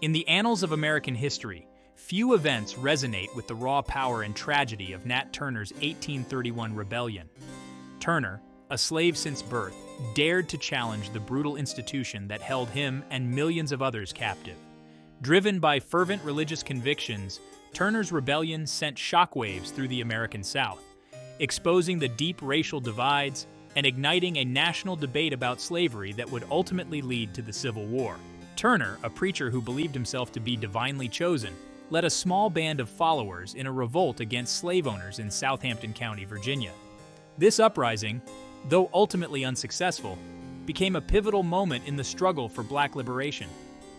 In the annals of American history, few events resonate with the raw power and tragedy of Nat Turner's 1831 rebellion. Turner, a slave since birth, dared to challenge the brutal institution that held him and millions of others captive. Driven by fervent religious convictions, Turner's rebellion sent shockwaves through the American South, exposing the deep racial divides and igniting a national debate about slavery that would ultimately lead to the Civil War. Turner, a preacher who believed himself to be divinely chosen, led a small band of followers in a revolt against slave owners in Southampton County, Virginia. This uprising, though ultimately unsuccessful, became a pivotal moment in the struggle for black liberation.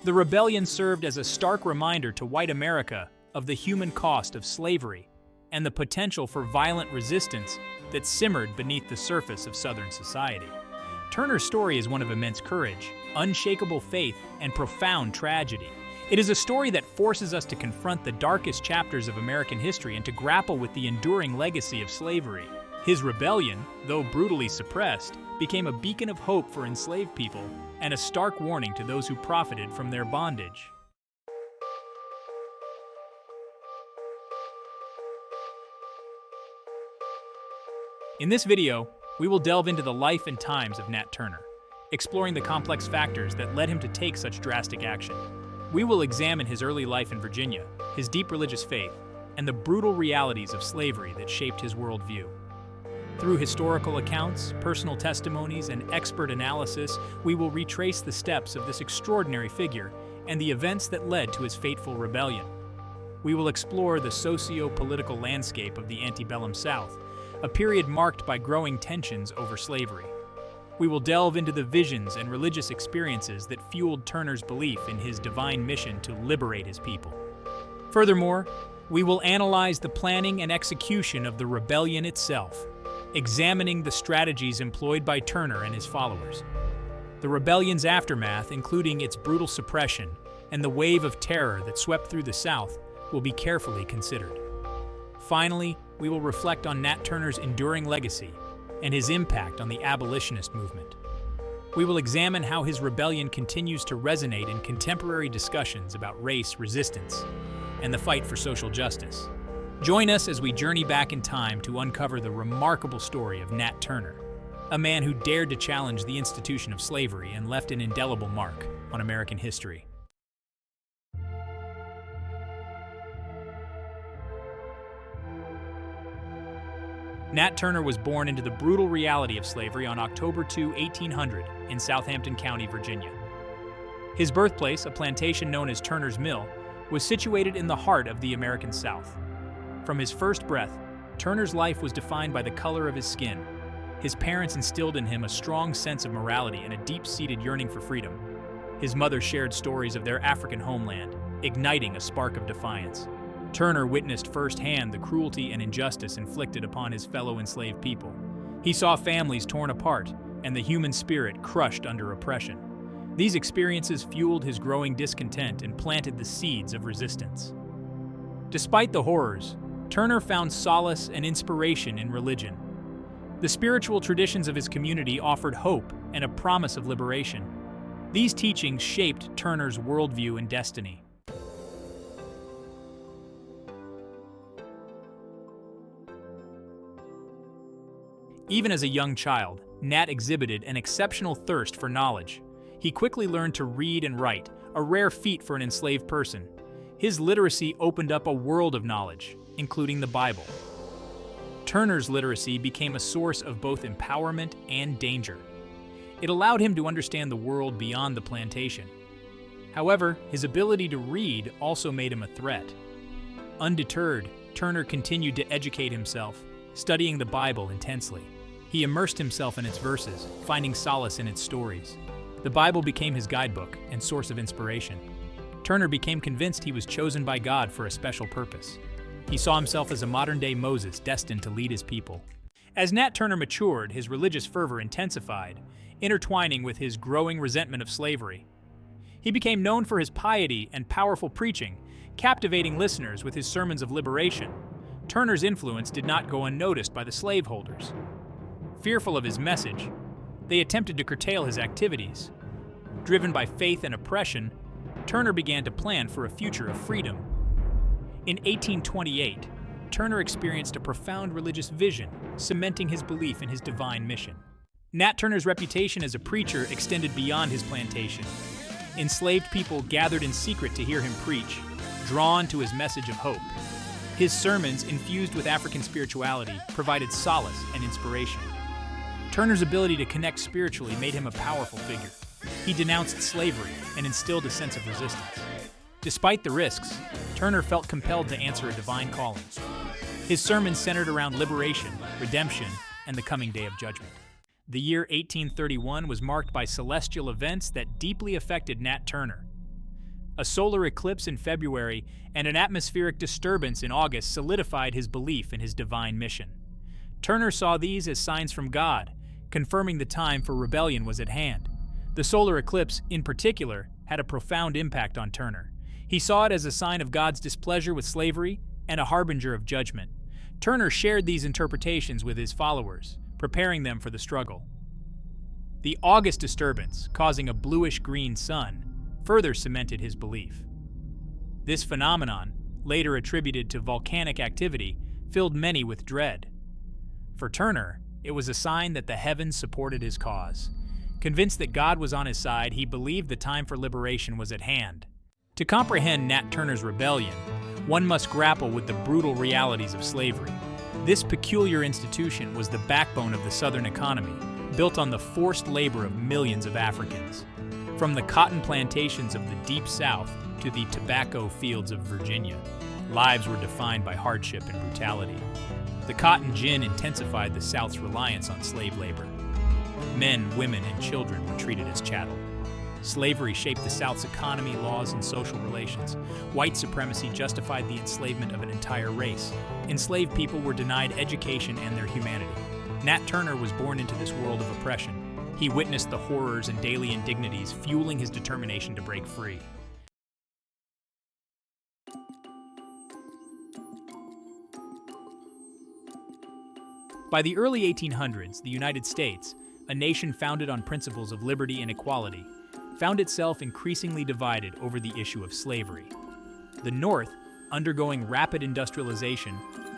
The rebellion served as a stark reminder to white America of the human cost of slavery and the potential for violent resistance that simmered beneath the surface of Southern society. Turner's story is one of immense courage, unshakable faith, and profound tragedy. It is a story that forces us to confront the darkest chapters of American history and to grapple with the enduring legacy of slavery. His rebellion, though brutally suppressed, became a beacon of hope for enslaved people and a stark warning to those who profited from their bondage. In this video, we will delve into the life and times of Nat Turner, exploring the complex factors that led him to take such drastic action. We will examine his early life in Virginia, his deep religious faith, and the brutal realities of slavery that shaped his worldview. Through historical accounts, personal testimonies, and expert analysis, we will retrace the steps of this extraordinary figure and the events that led to his fateful rebellion. We will explore the socio-political landscape of the antebellum South, a period marked by growing tensions over slavery. We will delve into the visions and religious experiences that fueled Turner's belief in his divine mission to liberate his people. Furthermore, we will analyze the planning and execution of the rebellion itself, examining the strategies employed by Turner and his followers. The rebellion's aftermath, including its brutal suppression and the wave of terror that swept through the South, will be carefully considered. Finally, we will reflect on Nat Turner's enduring legacy and his impact on the Abolitionist movement. We will examine how his rebellion continues to resonate in contemporary discussions about race resistance and the fight for social justice. Join us as we journey back in time to uncover the remarkable story of Nat Turner, a man who dared to challenge the institution of slavery and left an indelible mark on American history. Nat Turner was born into the brutal reality of slavery on October 2, 1800, in Southampton County, Virginia. His birthplace, a plantation known as Turner's Mill, was situated in the heart of the American South. From his first breath, Turner's life was defined by the color of his skin. His parents instilled in him a strong sense of morality and a deep-seated yearning for freedom. His mother shared stories of their African homeland, igniting a spark of defiance. Turner witnessed firsthand the cruelty and injustice inflicted upon his fellow enslaved people. He saw families torn apart and the human spirit crushed under oppression. These experiences fueled his growing discontent and planted the seeds of resistance. Despite the horrors, Turner found solace and inspiration in religion. The spiritual traditions of his community offered hope and a promise of liberation. These teachings shaped Turner's worldview and destiny. Even as a young child, Nat exhibited an exceptional thirst for knowledge. He quickly learned to read and write, a rare feat for an enslaved person. His literacy opened up a world of knowledge, including the Bible. Turner's literacy became a source of both empowerment and danger. It allowed him to understand the world beyond the plantation. However, his ability to read also made him a threat. Undeterred, Turner continued to educate himself, studying the Bible intensely. He immersed himself in its verses, finding solace in its stories. The Bible became his guidebook and source of inspiration. Turner became convinced he was chosen by God for a special purpose. He saw himself as a modern-day Moses destined to lead his people. As Nat Turner matured, his religious fervor intensified, intertwining with his growing resentment of slavery. He became known for his piety and powerful preaching, captivating listeners with his sermons of liberation. Turner's influence did not go unnoticed by the slaveholders. Fearful of his message, they attempted to curtail his activities. Driven by faith and oppression, Turner began to plan for a future of freedom. In 1828, Turner experienced a profound religious vision, cementing his belief in his divine mission. Nat Turner's reputation as a preacher extended beyond his plantation. Enslaved people gathered in secret to hear him preach, drawn to his message of hope. His sermons, infused with African spirituality, provided solace and inspiration. Turner's ability to connect spiritually made him a powerful figure. He denounced slavery and instilled a sense of resistance. Despite the risks, Turner felt compelled to answer a divine calling. His sermons centered around liberation, redemption, and the coming day of judgment. The year 1831 was marked by celestial events that deeply affected Nat Turner. A solar eclipse in February and an atmospheric disturbance in August solidified his belief in his divine mission. Turner saw these as signs from God, confirming the time for rebellion was at hand. The solar eclipse, in particular, had a profound impact on Turner. He saw it as a sign of God's displeasure with slavery and a harbinger of judgment. Turner shared these interpretations with his followers, preparing them for the struggle. The August disturbance, causing a bluish-green sun, further cemented his belief. This phenomenon, later attributed to volcanic activity, filled many with dread. For Turner, it was a sign that the heavens supported his cause. Convinced that God was on his side, he believed the time for liberation was at hand. To comprehend Nat Turner's rebellion, one must grapple with the brutal realities of slavery. This peculiar institution was the backbone of the Southern economy, built on the forced labor of millions of Africans. From the cotton plantations of the Deep South to the tobacco fields of Virginia, lives were defined by hardship and brutality. The cotton gin intensified the South's reliance on slave labor. Men, women, and children were treated as chattel. Slavery shaped the South's economy, laws, and social relations. White supremacy justified the enslavement of an entire race. Enslaved people were denied education and their humanity. Nat Turner was born into this world of oppression. He witnessed the horrors and daily indignities, fueling his determination to break free. By the early 1800s, the United States, a nation founded on principles of liberty and equality, found itself increasingly divided over the issue of slavery. The North, undergoing rapid industrialization,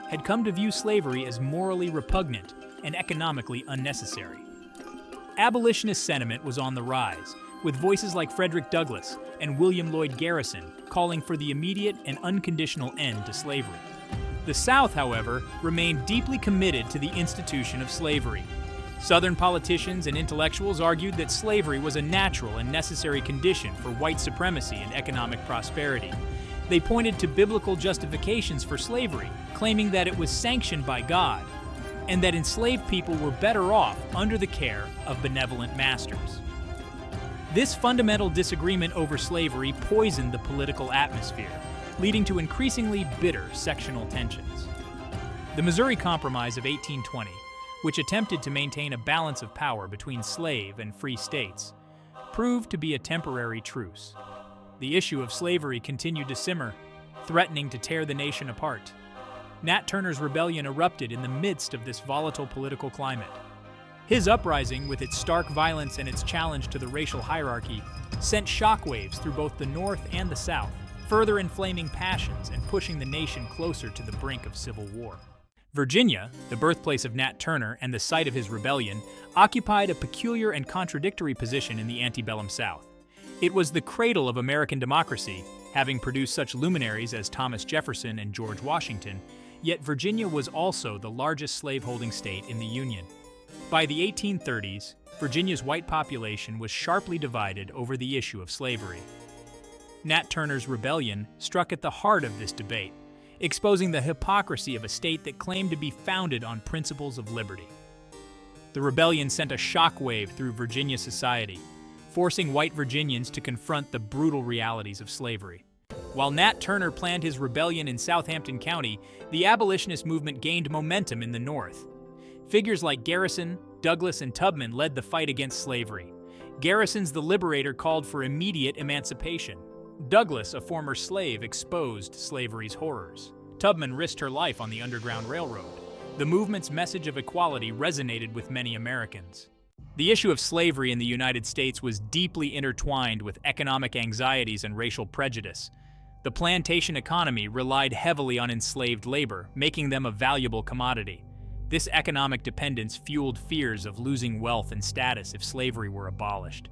had come to view slavery as morally repugnant and economically unnecessary. Abolitionist sentiment was on the rise, with voices like Frederick Douglass and William Lloyd Garrison calling for the immediate and unconditional end to slavery. The South, however, remained deeply committed to the institution of slavery. Southern politicians and intellectuals argued that slavery was a natural and necessary condition for white supremacy and economic prosperity. They pointed to biblical justifications for slavery, claiming that it was sanctioned by God, and that enslaved people were better off under the care of benevolent masters. This fundamental disagreement over slavery poisoned the political atmosphere, leading to increasingly bitter sectional tensions. The Missouri Compromise of 1820, which attempted to maintain a balance of power between slave and free states, proved to be a temporary truce. The issue of slavery continued to simmer, threatening to tear the nation apart. Nat Turner's rebellion erupted in the midst of this volatile political climate. His uprising, with its stark violence and its challenge to the racial hierarchy, sent shockwaves through both the North and the South, further inflaming passions and pushing the nation closer to the brink of civil war. Virginia, the birthplace of Nat Turner and the site of his rebellion, occupied a peculiar and contradictory position in the antebellum South. It was the cradle of American democracy, having produced such luminaries as Thomas Jefferson and George Washington, yet Virginia was also the largest slaveholding state in the Union. By the 1830s, Virginia's white population was sharply divided over the issue of slavery. Nat Turner's rebellion struck at the heart of this debate, exposing the hypocrisy of a state that claimed to be founded on principles of liberty. The rebellion sent a shockwave through Virginia society, forcing white Virginians to confront the brutal realities of slavery. While Nat Turner planned his rebellion in Southampton County, the abolitionist movement gained momentum in the North. Figures like Garrison, Douglass, and Tubman led the fight against slavery. Garrison's The Liberator called for immediate emancipation. Douglass, a former slave, exposed slavery's horrors. Tubman risked her life on the Underground Railroad. The movement's message of equality resonated with many Americans. The issue of slavery in the United States was deeply intertwined with economic anxieties and racial prejudice. The plantation economy relied heavily on enslaved labor, making them a valuable commodity. This economic dependence fueled fears of losing wealth and status if slavery were abolished.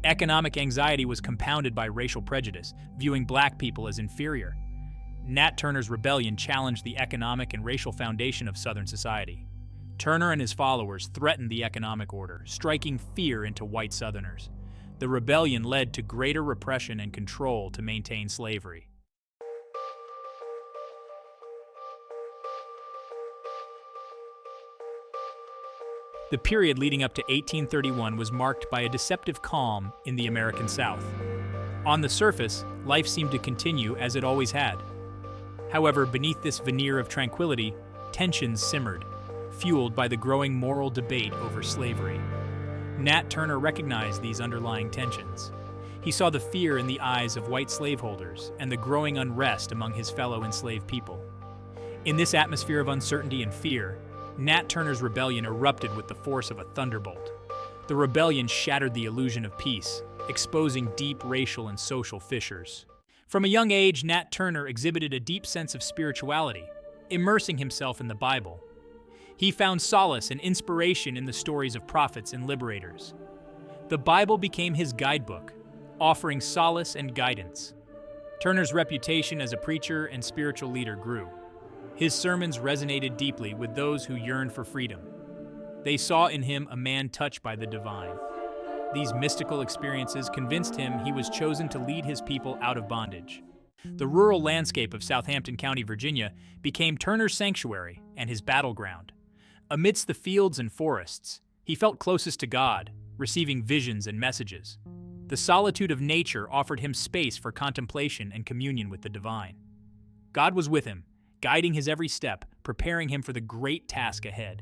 Economic anxiety was compounded by racial prejudice, viewing black people as inferior. Nat Turner's rebellion challenged the economic and racial foundation of Southern society. Turner and his followers threatened the economic order, striking fear into white Southerners. The rebellion led to greater repression and control to maintain slavery. The period leading up to 1831 was marked by a deceptive calm in the American South. On the surface, life seemed to continue as it always had. However, beneath this veneer of tranquility, tensions simmered, fueled by the growing moral debate over slavery. Nat Turner recognized these underlying tensions. He saw the fear in the eyes of white slaveholders and the growing unrest among his fellow enslaved people. In this atmosphere of uncertainty and fear, Nat Turner's rebellion erupted with the force of a thunderbolt. The rebellion shattered the illusion of peace, exposing deep racial and social fissures. From a young age, Nat Turner exhibited a deep sense of spirituality, immersing himself in the Bible. He found solace and inspiration in the stories of prophets and liberators. The Bible became his guidebook, offering solace and guidance. Turner's reputation as a preacher and spiritual leader grew. His sermons resonated deeply with those who yearned for freedom. They saw in him a man touched by the divine. These mystical experiences convinced him he was chosen to lead his people out of bondage. The rural landscape of Southampton County, Virginia, became Turner's sanctuary and his battleground. Amidst the fields and forests, he felt closest to God, receiving visions and messages. The solitude of nature offered him space for contemplation and communion with the divine. God was with him, guiding his every step, preparing him for the great task ahead.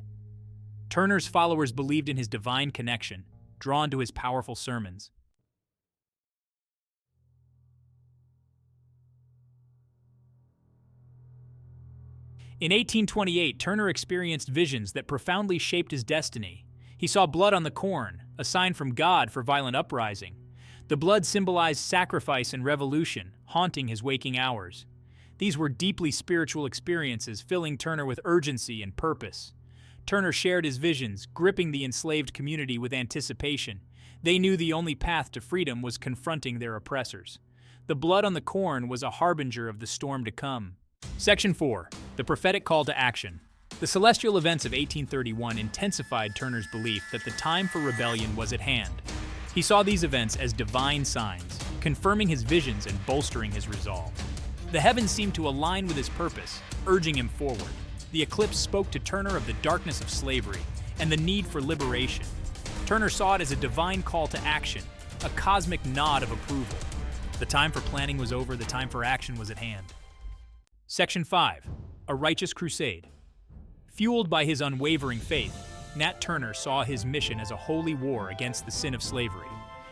Turner's followers believed in his divine connection, drawn to his powerful sermons. In 1828, Turner experienced visions that profoundly shaped his destiny. He saw blood on the corn, a sign from God for violent uprising. The blood symbolized sacrifice and revolution, haunting his waking hours. These were deeply spiritual experiences, filling Turner with urgency and purpose. Turner shared his visions, gripping the enslaved community with anticipation. They knew the only path to freedom was confronting their oppressors. The blood on the corn was a harbinger of the storm to come. Section 4. The prophetic call to action. The celestial events of 1831 intensified Turner's belief that the time for rebellion was at hand. He saw these events as divine signs, confirming his visions and bolstering his resolve. The heavens seemed to align with his purpose, urging him forward. The eclipse spoke to Turner of the darkness of slavery and the need for liberation. Turner saw it as a divine call to action, a cosmic nod of approval. The time for planning was over, the time for action was at hand. Section 5. A righteous crusade. Fueled by his unwavering faith, Nat Turner saw his mission as a holy war against the sin of slavery.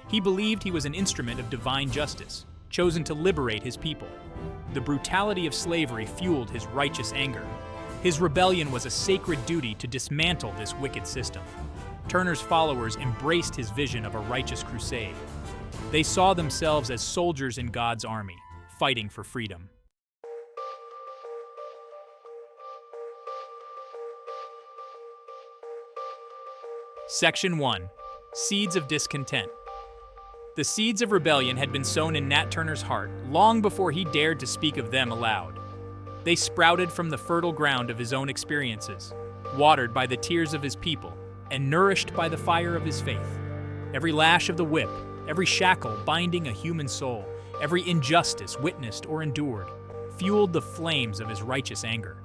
He believed he was an instrument of divine justice, chosen to liberate his people. The brutality of slavery fueled his righteous anger. His rebellion was a sacred duty to dismantle this wicked system. Turner's followers embraced his vision of a righteous crusade. They saw themselves as soldiers in God's army, fighting for freedom. Section 1. Seeds of discontent. The seeds of rebellion had been sown in Nat Turner's heart long before he dared to speak of them aloud. They sprouted from the fertile ground of his own experiences, watered by the tears of his people, and nourished by the fire of his faith. Every lash of the whip, every shackle binding a human soul, every injustice witnessed or endured, fueled the flames of his righteous anger.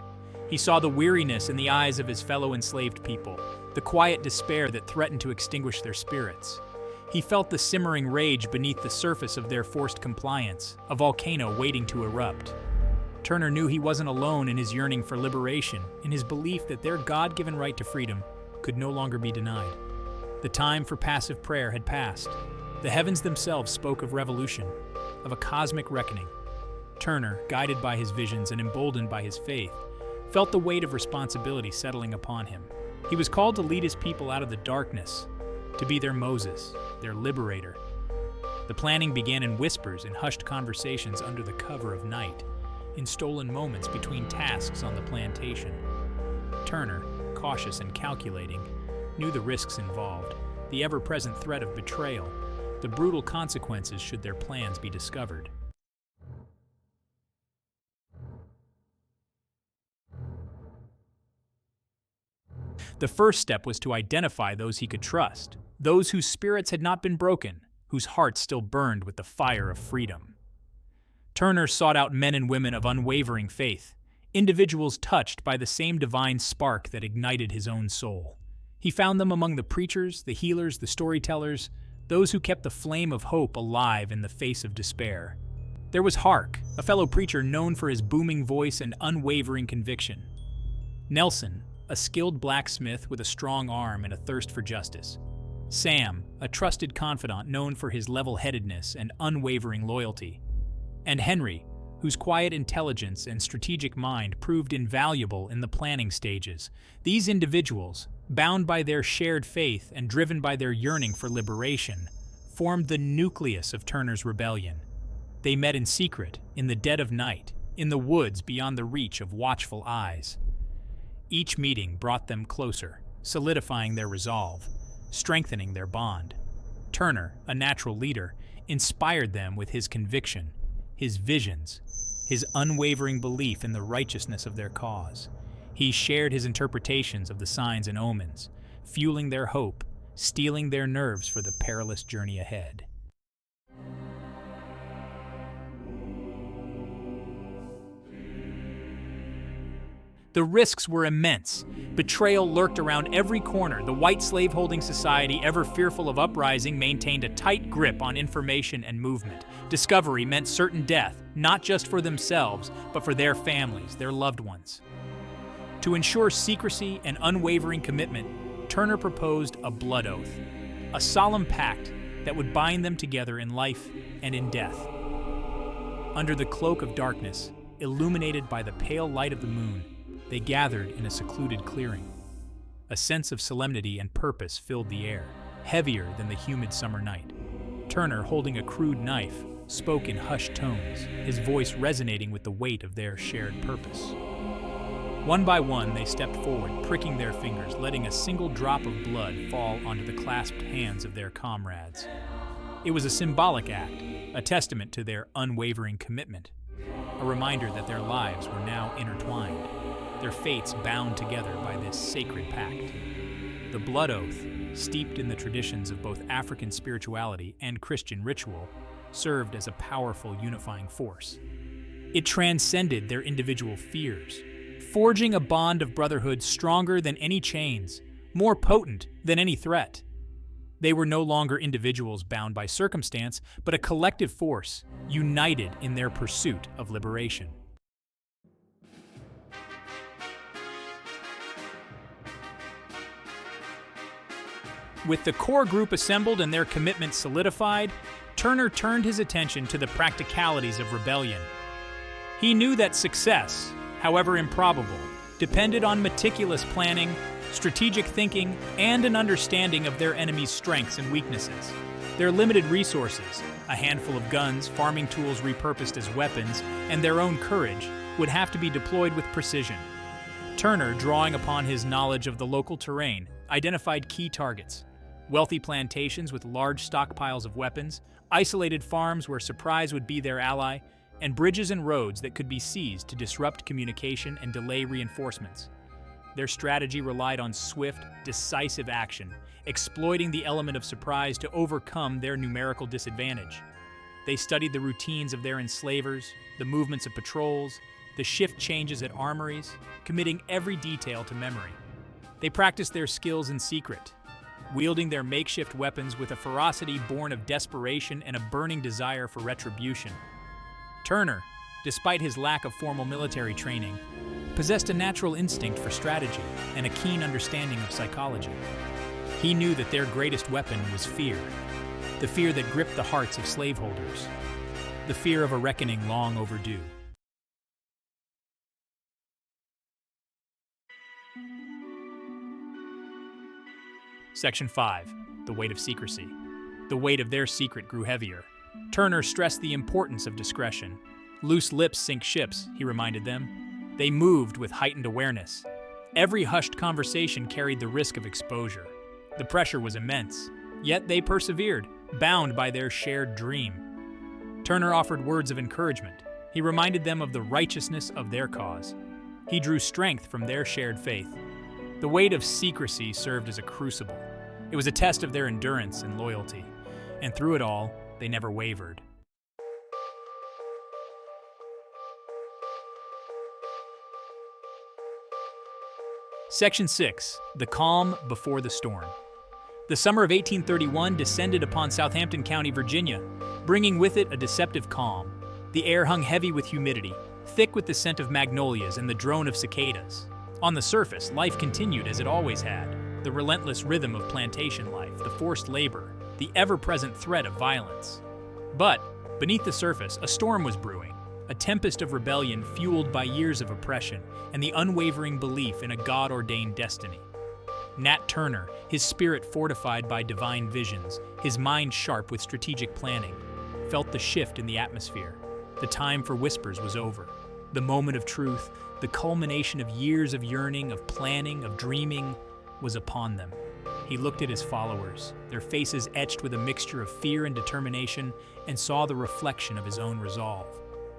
He saw the weariness in the eyes of his fellow enslaved people, the quiet despair that threatened to extinguish their spirits. He felt the simmering rage beneath the surface of their forced compliance, a volcano waiting to erupt. Turner knew he wasn't alone in his yearning for liberation, in his belief that their God-given right to freedom could no longer be denied. The time for passive prayer had passed. The heavens themselves spoke of revolution, of a cosmic reckoning. Turner, guided by his visions and emboldened by his faith, felt the weight of responsibility settling upon him. He was called to lead his people out of the darkness, to be their Moses, their liberator. The planning began in whispers and hushed conversations under the cover of night, in stolen moments between tasks on the plantation. Turner, cautious and calculating, knew the risks involved, the ever-present threat of betrayal, the brutal consequences should their plans be discovered. The first step was to identify those he could trust, those whose spirits had not been broken, whose hearts still burned with the fire of freedom. Turner sought out men and women of unwavering faith, individuals touched by the same divine spark that ignited his own soul. He found them among the preachers, the healers, the storytellers, those who kept the flame of hope alive in the face of despair. There was Hark, a fellow preacher known for his booming voice and unwavering conviction. Nelson, a skilled blacksmith with a strong arm and a thirst for justice. Sam, a trusted confidant known for his level-headedness and unwavering loyalty. And Henry, whose quiet intelligence and strategic mind proved invaluable in the planning stages. These individuals, bound by their shared faith and driven by their yearning for liberation, formed the nucleus of Turner's rebellion. They met in secret, in the dead of night, in the woods beyond the reach of watchful eyes. Each meeting brought them closer, solidifying their resolve, strengthening their bond. Turner, a natural leader, inspired them with his conviction, his visions, his unwavering belief in the righteousness of their cause. He shared his interpretations of the signs and omens, fueling their hope, steeling their nerves for the perilous journey ahead. The risks were immense. Betrayal lurked around every corner. The white slaveholding society, ever fearful of uprising, maintained a tight grip on information and movement. Discovery meant certain death, not just for themselves, but for their families, their loved ones. To ensure secrecy and unwavering commitment, Turner proposed a blood oath, a solemn pact that would bind them together in life and in death. Under the cloak of darkness, illuminated by the pale light of the moon, they gathered in a secluded clearing. A sense of solemnity and purpose filled the air, heavier than the humid summer night. Turner, holding a crude knife, spoke in hushed tones, his voice resonating with the weight of their shared purpose. One by one, they stepped forward, pricking their fingers, letting a single drop of blood fall onto the clasped hands of their comrades. It was a symbolic act, a testament to their unwavering commitment, a reminder that their lives were now intertwined, their fates bound together by this sacred pact. The blood oath, steeped in the traditions of both African spirituality and Christian ritual, served as a powerful unifying force. It transcended their individual fears, forging a bond of brotherhood stronger than any chains, more potent than any threat. They were no longer individuals bound by circumstance, but a collective force, united in their pursuit of liberation. With the core group assembled and their commitment solidified, Turner turned his attention to the practicalities of rebellion. He knew that success, however improbable, depended on meticulous planning, strategic thinking, and an understanding of their enemy's strengths and weaknesses. Their limited resources, a handful of guns, farming tools repurposed as weapons, and their own courage, would have to be deployed with precision. Turner, drawing upon his knowledge of the local terrain, identified key targets: wealthy plantations with large stockpiles of weapons, isolated farms where surprise would be their ally, and bridges and roads that could be seized to disrupt communication and delay reinforcements. Their strategy relied on swift, decisive action, exploiting the element of surprise to overcome their numerical disadvantage. They studied the routines of their enslavers, the movements of patrols, the shift changes at armories, committing every detail to memory. They practiced their skills in secret, wielding their makeshift weapons with a ferocity born of desperation and a burning desire for retribution. Turner, despite his lack of formal military training, possessed a natural instinct for strategy and a keen understanding of psychology. He knew that their greatest weapon was fear, the fear that gripped the hearts of slaveholders, the fear of a reckoning long overdue. Section 5. the weight of secrecy. The weight of their secret grew heavier. Turner stressed the importance of discretion. Loose lips sink ships, he reminded them. They moved with heightened awareness. Every hushed conversation carried the risk of exposure. The pressure was immense, yet they persevered, bound by their shared dream. Turner offered words of encouragement. He reminded them of the righteousness of their cause. He drew strength from their shared faith. The weight of secrecy served as a crucible. It was a test of their endurance and loyalty, and through it all, they never wavered. Section 6. The Calm Before the Storm. The summer of 1831 descended upon Southampton County, Virginia, bringing with it a deceptive calm. The air hung heavy with humidity, thick with the scent of magnolias and the drone of cicadas. On the surface, life continued as it always had. The relentless rhythm of plantation life, the forced labor, the ever-present threat of violence. But, beneath the surface, a storm was brewing, a tempest of rebellion fueled by years of oppression and the unwavering belief in a God-ordained destiny. Nat Turner, his spirit fortified by divine visions, his mind sharp with strategic planning, felt the shift in the atmosphere. The time for whispers was over. The moment of truth, the culmination of years of yearning, of planning, of dreaming, was upon them. He looked at his followers, their faces etched with a mixture of fear and determination, and saw the reflection of his own resolve.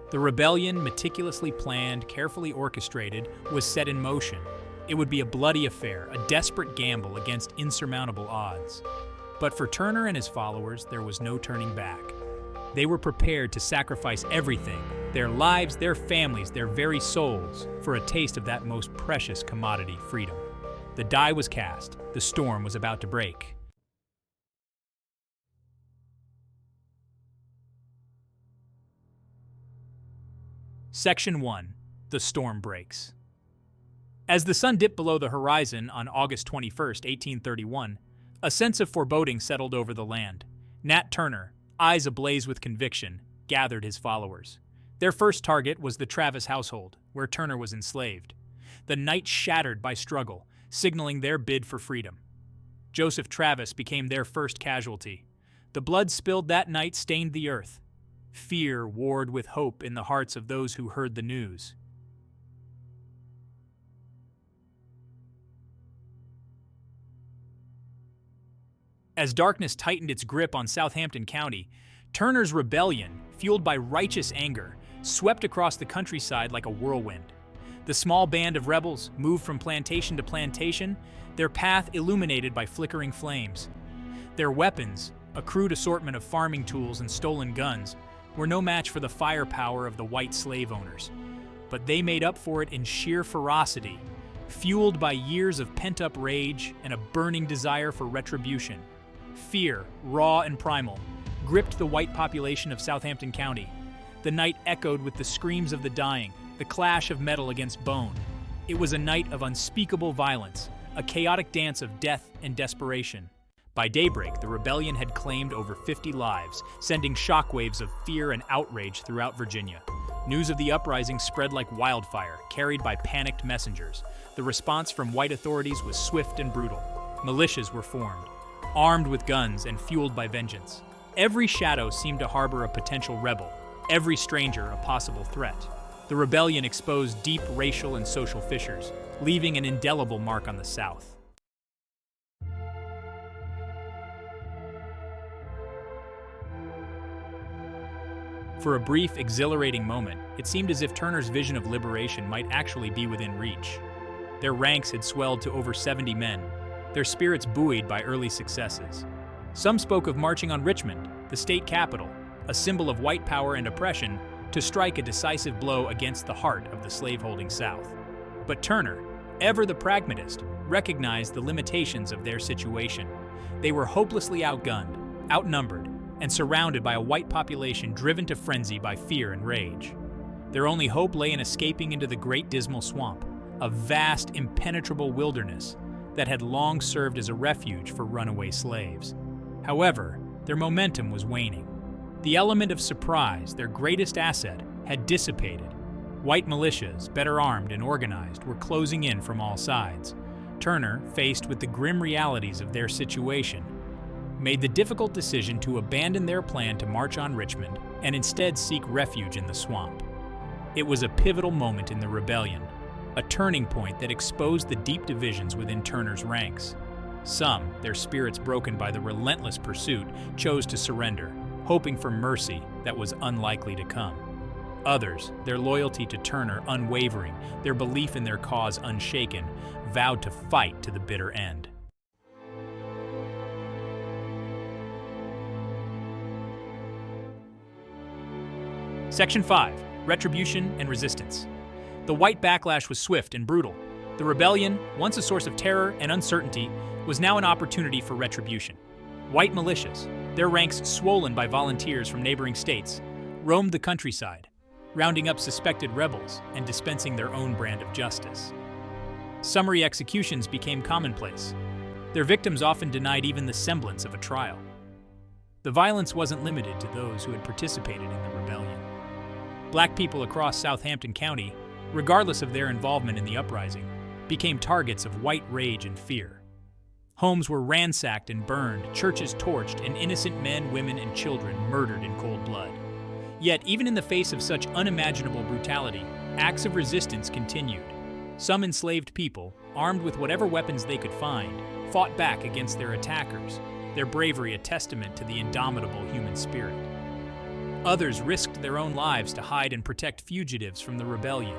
The rebellion, meticulously planned, carefully orchestrated, was set in motion. It would be a bloody affair, a desperate gamble against insurmountable odds. But for Turner and his followers, there was no turning back. They were prepared to sacrifice everything, their lives, their families, their very souls, for a taste of that most precious commodity, freedom. The die was cast. The storm was about to break. Section 1. The Storm Breaks. As the sun dipped below the horizon on August 21, 1831, a sense of foreboding settled over the land. Nat Turner, eyes ablaze with conviction, gathered his followers. Their first target was the Travis household, where Turner was enslaved. The night shattered by struggle, signaling their bid for freedom. Joseph Travis became their first casualty. The blood spilled that night stained the earth. Fear warred with hope in the hearts of those who heard the news. As darkness tightened its grip on Southampton County, Turner's rebellion, fueled by righteous anger, swept across the countryside like a whirlwind. The small band of rebels moved from plantation to plantation, their path illuminated by flickering flames. Their weapons, a crude assortment of farming tools and stolen guns, were no match for the firepower of the white slave owners. But they made up for it in sheer ferocity, fueled by years of pent-up rage and a burning desire for retribution. Fear, raw and primal, gripped the white population of Southampton County. The night echoed with the screams of the dying, the clash of metal against bone. It was a night of unspeakable violence, a chaotic dance of death and desperation. By daybreak, the rebellion had claimed over 50 lives, sending shockwaves of fear and outrage throughout Virginia. News of the uprising spread like wildfire, carried by panicked messengers. The response from white authorities was swift and brutal. Militias were formed, armed with guns and fueled by vengeance. Every shadow seemed to harbor a potential rebel, every stranger a possible threat. The rebellion exposed deep racial and social fissures, leaving an indelible mark on the South. For a brief, exhilarating moment, it seemed as if Turner's vision of liberation might actually be within reach. Their ranks had swelled to over 70 men, their spirits buoyed by early successes. Some spoke of marching on Richmond, the state capital, a symbol of white power and oppression, to strike a decisive blow against the heart of the slaveholding South. But Turner, ever the pragmatist, recognized the limitations of their situation. They were hopelessly outgunned, outnumbered, and surrounded by a white population driven to frenzy by fear and rage. Their only hope lay in escaping into the Great Dismal Swamp, a vast, impenetrable wilderness that had long served as a refuge for runaway slaves. However, their momentum was waning. The element of surprise, their greatest asset, had dissipated. White militias, better armed and organized, were closing in from all sides. Turner, faced with the grim realities of their situation, made the difficult decision to abandon their plan to march on Richmond and instead seek refuge in the swamp. It was a pivotal moment in the rebellion, a turning point that exposed the deep divisions within Turner's ranks. Some, their spirits broken by the relentless pursuit, chose to surrender, hoping for mercy that was unlikely to come. Others, their loyalty to Turner unwavering, their belief in their cause unshaken, vowed to fight to the bitter end. Section 5. Retribution and Resistance. The white backlash was swift and brutal. The rebellion, once a source of terror and uncertainty, was now an opportunity for retribution. White militias, their ranks swollen by volunteers from neighboring states, roamed the countryside, rounding up suspected rebels and dispensing their own brand of justice. Summary executions became commonplace. Their victims often denied even the semblance of a trial. The violence wasn't limited to those who had participated in the rebellion. Black people across Southampton County, regardless of their involvement in the uprising, became targets of white rage and fear. Homes were ransacked and burned, churches torched, and innocent men, women, and children murdered in cold blood. Yet, even in the face of such unimaginable brutality, acts of resistance continued. Some enslaved people, armed with whatever weapons they could find, fought back against their attackers, their bravery a testament to the indomitable human spirit. Others risked their own lives to hide and protect fugitives from the rebellion.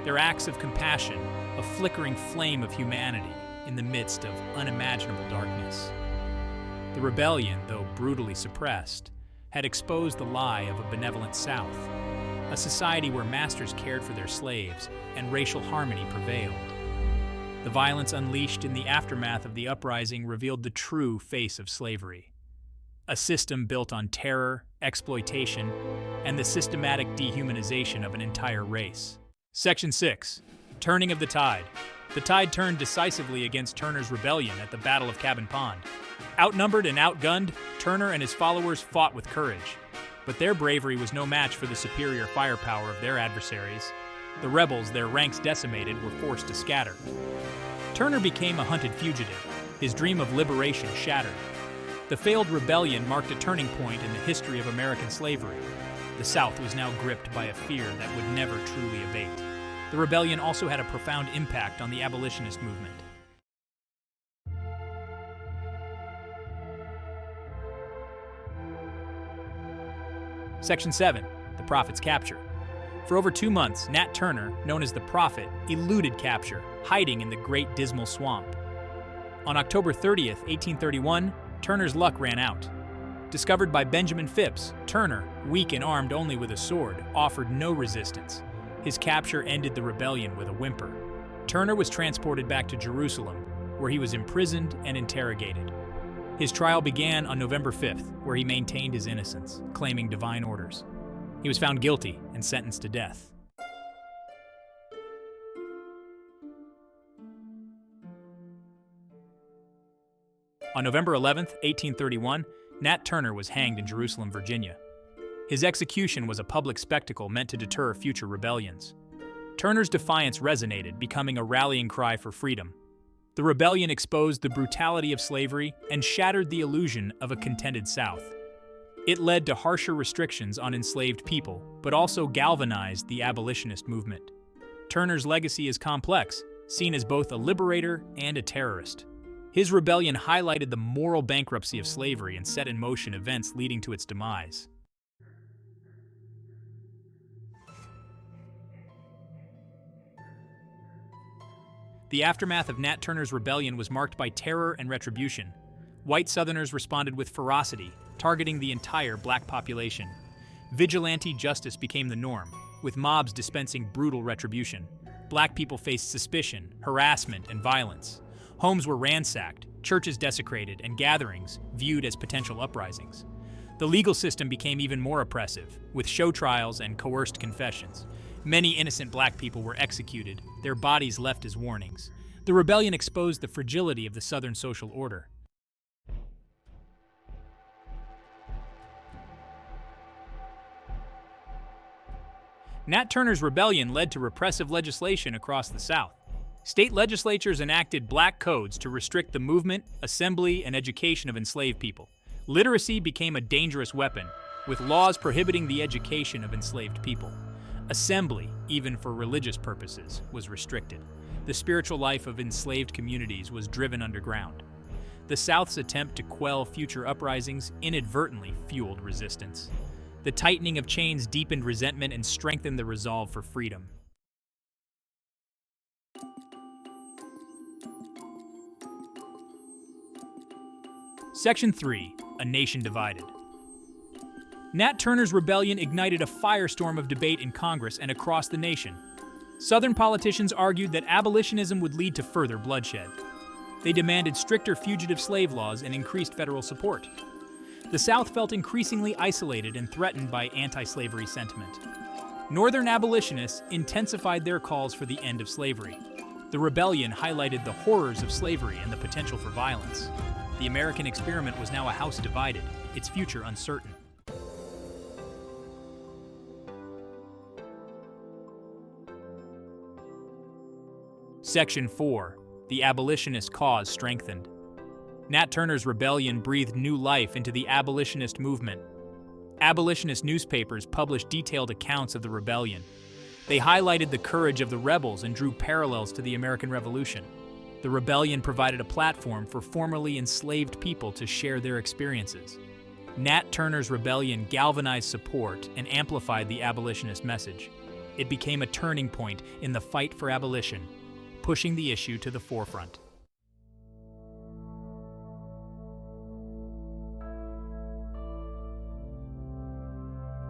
Their acts of compassion, a flickering flame of humanity in the midst of unimaginable darkness. The rebellion, though brutally suppressed, had exposed the lie of a benevolent South, a society where masters cared for their slaves and racial harmony prevailed. The violence unleashed in the aftermath of the uprising revealed the true face of slavery, a system built on terror, exploitation, and the systematic dehumanization of an entire race. Section 6. Turning of the tide. The tide turned decisively against Turner's rebellion at the Battle of Cabin Pond. Outnumbered and outgunned, Turner and his followers fought with courage. But their bravery was no match for the superior firepower of their adversaries. The rebels, their ranks decimated, were forced to scatter. Turner became a hunted fugitive, his dream of liberation shattered. The failed rebellion marked a turning point in the history of American slavery. The South was now gripped by a fear that would never truly abate. The rebellion also had a profound impact on the abolitionist movement. Section 7. The Prophet's Capture. For over 2 months, Nat Turner, known as the Prophet, eluded capture, hiding in the Great Dismal Swamp. On October 30th, 1831, Turner's luck ran out. Discovered by Benjamin Phipps, Turner, weak and armed only with a sword, offered no resistance. His capture ended the rebellion with a whimper. Turner was transported back to Jerusalem, where he was imprisoned and interrogated. His trial began on November 5th, where he maintained his innocence, claiming divine orders. He was found guilty and sentenced to death. On November 11th, 1831, Nat Turner was hanged in Jerusalem, Virginia. His execution was a public spectacle meant to deter future rebellions. Turner's defiance resonated, becoming a rallying cry for freedom. The rebellion exposed the brutality of slavery and shattered the illusion of a contented South. It led to harsher restrictions on enslaved people, but also galvanized the abolitionist movement. Turner's legacy is complex, seen as both a liberator and a terrorist. His rebellion highlighted the moral bankruptcy of slavery and set in motion events leading to its demise. The aftermath of Nat Turner's rebellion was marked by terror and retribution. White Southerners responded with ferocity, targeting the entire black population. Vigilante justice became the norm, with mobs dispensing brutal retribution. Black people faced suspicion, harassment, and violence. Homes were ransacked, churches desecrated, and gatherings viewed as potential uprisings. The legal system became even more oppressive, with show trials and coerced confessions. Many innocent black people were executed, their bodies left as warnings. The rebellion exposed the fragility of the Southern social order. Nat Turner's rebellion led to repressive legislation across the South. State legislatures enacted black codes to restrict the movement, assembly, and education of enslaved people. Literacy became a dangerous weapon, with laws prohibiting the education of enslaved people. Assembly, even for religious purposes, was restricted. The spiritual life of enslaved communities was driven underground. The South's attempt to quell future uprisings inadvertently fueled resistance. The tightening of chains deepened resentment and strengthened the resolve for freedom. Section 3. A Nation Divided. Nat Turner's rebellion ignited a firestorm of debate in Congress and across the nation. Southern politicians argued that abolitionism would lead to further bloodshed. They demanded stricter fugitive slave laws and increased federal support. The South felt increasingly isolated and threatened by anti-slavery sentiment. Northern abolitionists intensified their calls for the end of slavery. The rebellion highlighted the horrors of slavery and the potential for violence. The American experiment was now a house divided, its future uncertain. Section 4. The abolitionist cause strengthened. Nat Turner's rebellion breathed new life into the abolitionist movement. Abolitionist newspapers published detailed accounts of the rebellion. They highlighted the courage of the rebels and drew parallels to the American Revolution. The rebellion provided a platform for formerly enslaved people to share their experiences. Nat Turner's rebellion galvanized support and amplified the abolitionist message. It became a turning point in the fight for abolition, pushing the issue to the forefront.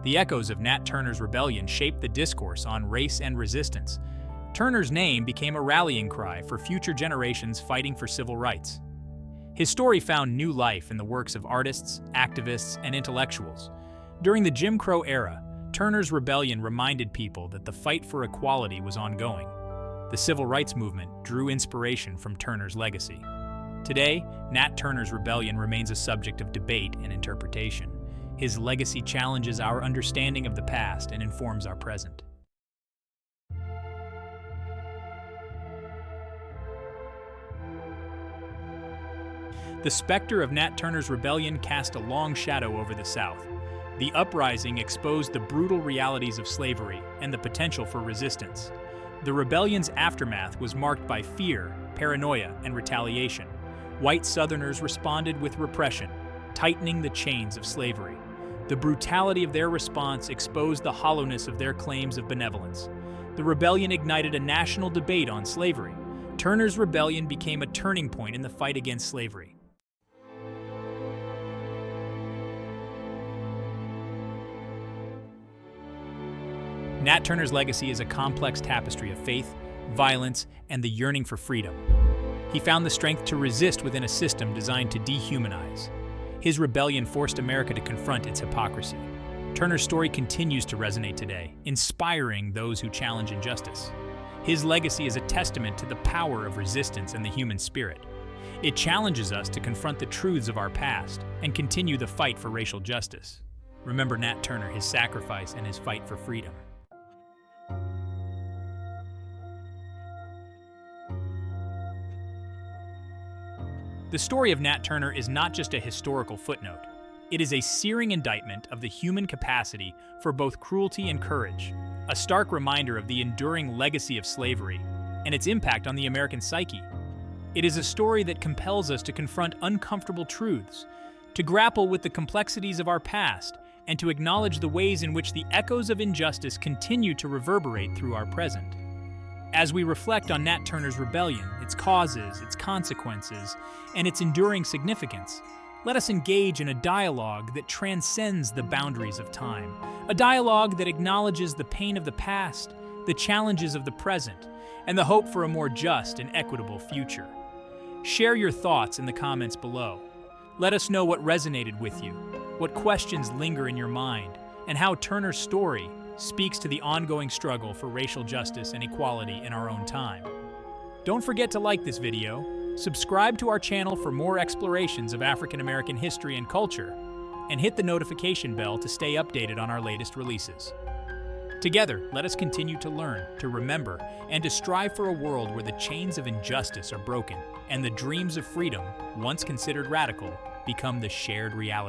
The echoes of Nat Turner's rebellion shaped the discourse on race and resistance. Turner's name became a rallying cry for future generations fighting for civil rights. His story found new life in the works of artists, activists, and intellectuals. During the Jim Crow era, Turner's rebellion reminded people that the fight for equality was ongoing. The civil rights movement drew inspiration from Turner's legacy. Today, Nat Turner's rebellion remains a subject of debate and interpretation. His legacy challenges our understanding of the past and informs our present. The specter of Nat Turner's rebellion cast a long shadow over the South. The uprising exposed the brutal realities of slavery and the potential for resistance. The rebellion's aftermath was marked by fear, paranoia, and retaliation. White Southerners responded with repression, tightening the chains of slavery. The brutality of their response exposed the hollowness of their claims of benevolence. The rebellion ignited a national debate on slavery. Turner's rebellion became a turning point in the fight against slavery. Nat Turner's legacy is a complex tapestry of faith, violence, and the yearning for freedom. He found the strength to resist within a system designed to dehumanize. His rebellion forced America to confront its hypocrisy. Turner's story continues to resonate today, inspiring those who challenge injustice. His legacy is a testament to the power of resistance and the human spirit. It challenges us to confront the truths of our past and continue the fight for racial justice. Remember Nat Turner, his sacrifice, and his fight for freedom. The story of Nat Turner is not just a historical footnote. It is a searing indictment of the human capacity for both cruelty and courage, a stark reminder of the enduring legacy of slavery and its impact on the American psyche. It is a story that compels us to confront uncomfortable truths, to grapple with the complexities of our past, and to acknowledge the ways in which the echoes of injustice continue to reverberate through our present. As we reflect on Nat Turner's rebellion, its causes, its consequences, and its enduring significance, let us engage in a dialogue that transcends the boundaries of time, a dialogue that acknowledges the pain of the past, the challenges of the present, and the hope for a more just and equitable future. Share your thoughts in the comments below. Let us know what resonated with you, what questions linger in your mind, and how Turner's story speaks to the ongoing struggle for racial justice and equality in our own time. Don't forget to like this video, subscribe to our channel for more explorations of African American history and culture, and hit the notification bell to stay updated on our latest releases. Together, let us continue to learn, to remember, and to strive for a world where the chains of injustice are broken and the dreams of freedom, once considered radical, become the shared reality.